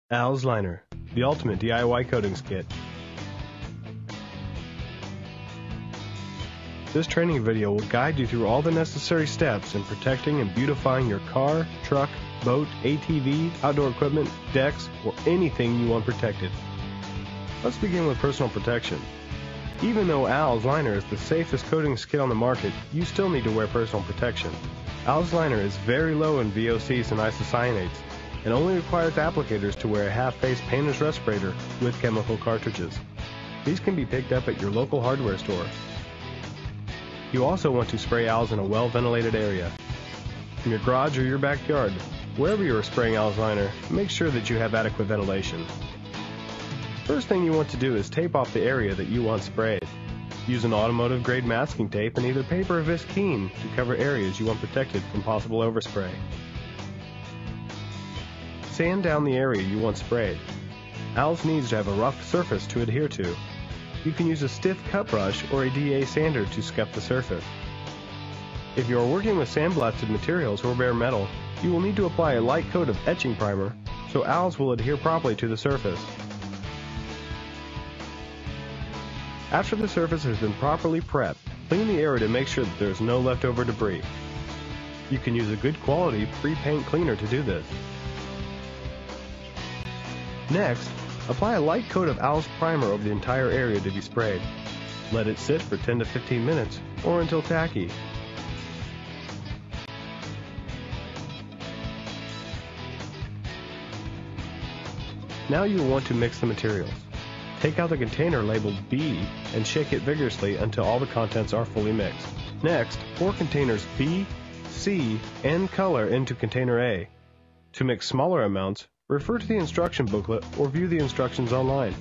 Als Liner, the ultimate DIY coatings kit. This training video will guide you through all the necessary steps in protecting and beautifying your car, truck, boat, ATV, outdoor equipment, decks, or anything you want protected. Let's begin with personal protection. Even though Als Liner is the safest coatings kit on the market, you still need to wear personal protection. Als Liner is very low in VOCs and isocyanates, and only requires applicators to wear a half-face painter's respirator with chemical cartridges. These can be picked up at your local hardware store. You also want to spray Als in a well-ventilated area. In your garage or your backyard, wherever you are spraying Als Liner, make sure that you have adequate ventilation. First thing you want to do is tape off the area that you want sprayed. Use an automotive-grade masking tape and either paper or Visqueen to cover areas you want protected from possible overspray. Sand down the area you want sprayed. Als needs to have a rough surface to adhere to. You can use a stiff cut brush or a DA sander to scuff the surface. If you are working with sandblasted materials or bare metal, you will need to apply a light coat of etching primer so Als will adhere properly to the surface. After the surface has been properly prepped, clean the area to make sure that there is no leftover debris. You can use a good quality pre-paint cleaner to do this. Next, apply a light coat of Als primer over the entire area to be sprayed. Let it sit for 10 to 15 minutes or until tacky. Now you will want to mix the materials. Take out the container labeled B and shake it vigorously until all the contents are fully mixed. Next, pour containers B, C, and color into container A. To mix smaller amounts, refer to the instruction booklet or view the instructions online.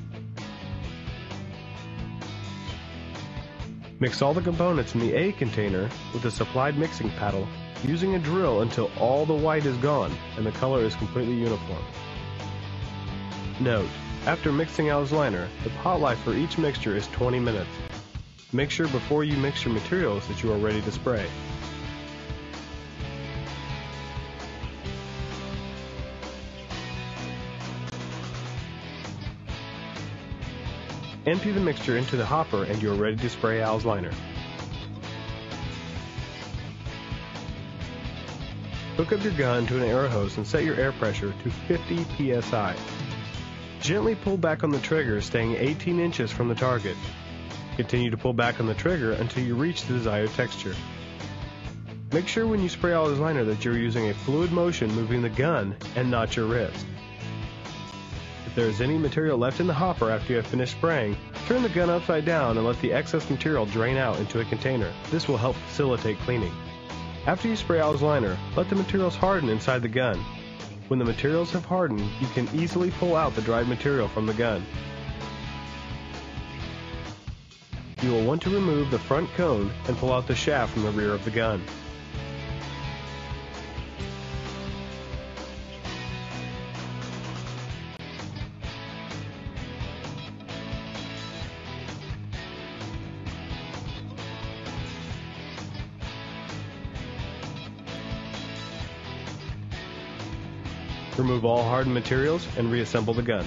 Mix all the components in the A container with a supplied mixing paddle using a drill until all the white is gone and the color is completely uniform. Note: after mixing Als Liner, the pot life for each mixture is 20 minutes. Make sure before you mix your materials that you are ready to spray. Empty the mixture into the hopper and you are ready to spray Als Liner. Hook up your gun to an air hose and set your air pressure to 50 psi. Gently pull back on the trigger, staying 18 inches from the target. Continue to pull back on the trigger until you reach the desired texture. Make sure when you spray Als Liner that you're using a fluid motion moving the gun and not your wrist. If there is any material left in the hopper after you have finished spraying, turn the gun upside down and let the excess material drain out into a container. This will help facilitate cleaning. After you spray Als Liner, let the materials harden inside the gun. When the materials have hardened, you can easily pull out the dried material from the gun. You will want to remove the front cone and pull out the shaft from the rear of the gun. Remove all hardened materials and reassemble the gun.